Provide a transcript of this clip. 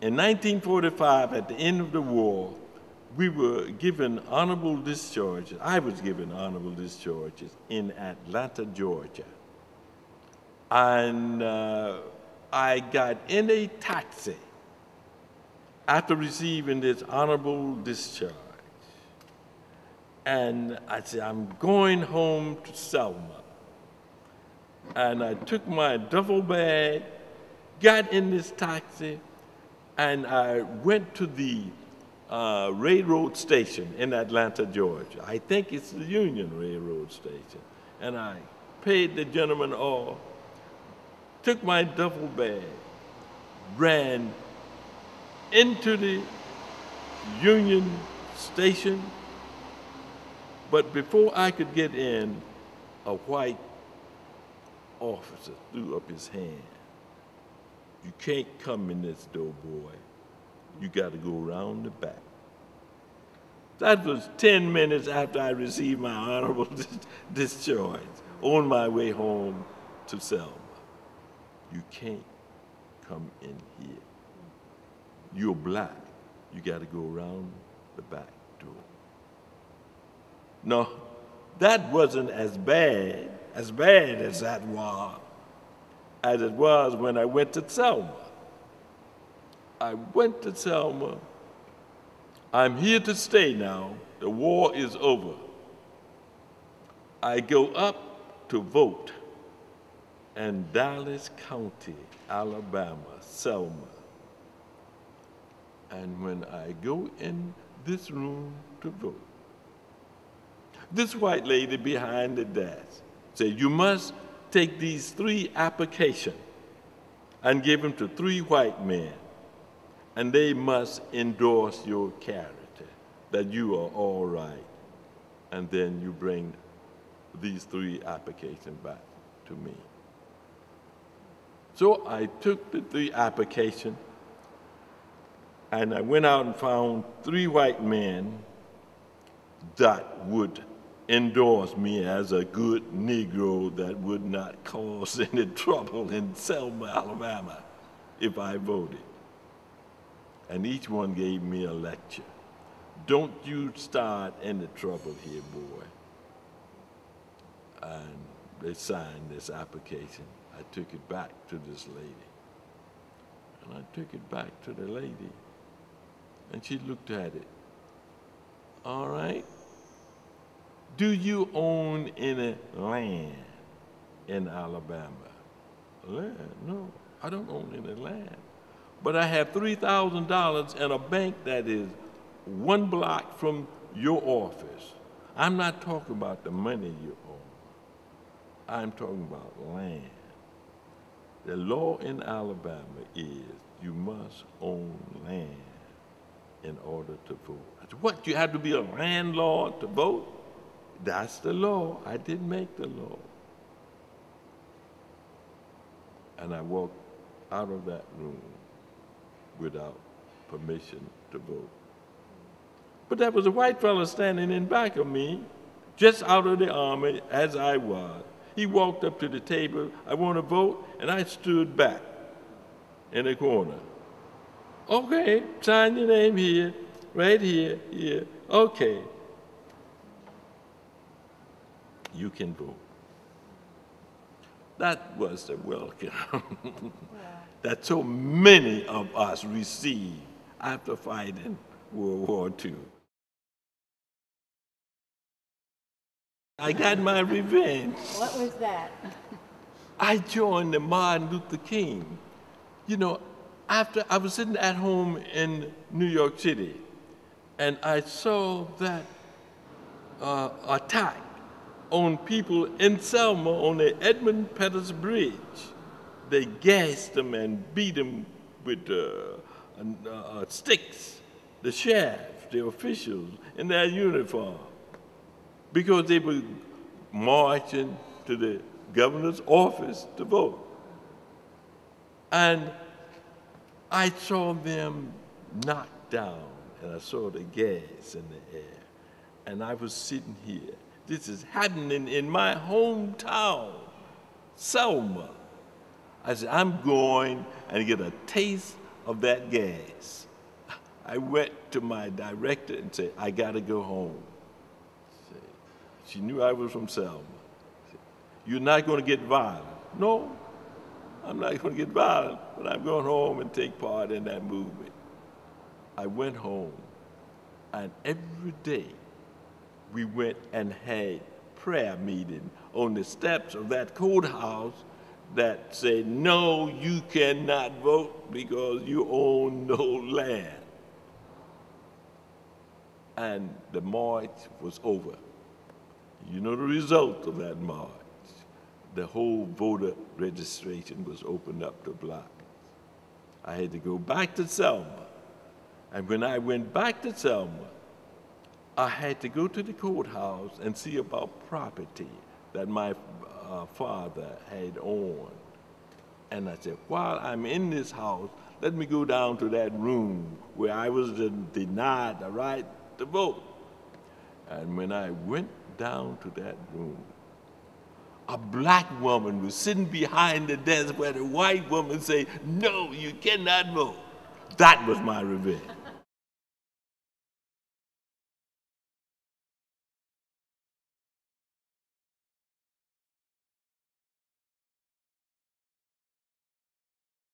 In 1945, at the end of the war, we were given honorable discharges. I was given honorable discharges in Atlanta, Georgia. And I got in a taxi after receiving this honorable discharge. And I said, I'm going home to Selma. And I took my duffel bag, got in this taxi, and I went to the railroad station in Atlanta, Georgia. I think it's the Union Railroad Station. And I paid the gentleman off, took my duffel bag, ran into the Union Station, but before I could get in, a white officer threw up his hand. You can't come in this door, boy. You got to go around the back. That was 10 minutes after I received my honorable discharge on my way home to Selma. You can't come in here. You're black. You got to go around the back door. No, that wasn't as bad as that was, as it was when I went to Selma. I went to Selma. I'm here to stay now. The war is over. I go up to vote in Dallas County, Alabama, Selma. And when I go in this room to vote, this white lady behind the desk said, you must take these 3 applications and give them to 3 white men, and they must endorse your character, that you are all right. And then you bring these 3 applications back to me. So I took the 3 applications, and I went out and found 3 white men that would endorse me as a good Negro that would not cause any trouble in Selma, Alabama, if I voted. And each one gave me a lecture. Don't you start any trouble here, boy. And they signed this application. I took it back to this lady. And I took it back to the lady. And she looked at it. All right. Do you own any land in Alabama? Land? No, I don't own any land. But I have $3,000 in a bank that is 1 block from your office. I'm not talking about the money you own. I'm talking about land. The law in Alabama is you must own land in order to vote. I said, what, you have to be a landlord to vote? That's the law. I didn't make the law. And I walked out of that room without permission to vote. But there was a white fellow standing in back of me, just out of the Army, as I was. He walked up to the table, I want to vote, and I stood back in the corner. Okay, sign your name here, right here, here, okay. You can vote. That was the welcome that so many of us received after fighting World War II. I got my revenge. What was that? I joined the Martin Luther King. You know, after I was sitting at home in New York City, and I saw that attack on people in Selma on the Edmund Pettus Bridge. They gassed them and beat them with sticks, the sheriff, the officials in their uniform, because they were marching to the governor's office to vote. And I saw them knocked down, and I saw the gas in the air. And I was sitting here. This is happening in my hometown, Selma. I said, I'm going and get a taste of that gas, I went to my director and said, I got to go home. She knew I was from Selma. You're not going to get violent. No, I'm not going to get violent, but I'm going home and take part in that movement. I went home, and every day we went and had prayer meeting on the steps of that courthouse that said, no, you cannot vote because you own no land. And the march was over. You know the result of that march. The whole voter registration was opened up to blacks. I had to go back to Selma. And when I went back to Selma, I had to go to the courthouse and see about property that my father had owned. And I said, while I'm in this house, let me go down to that room where I was denied the right to vote. And when I went down to that room, a black woman was sitting behind the desk where the white woman said, no, you cannot vote. That was my revenge.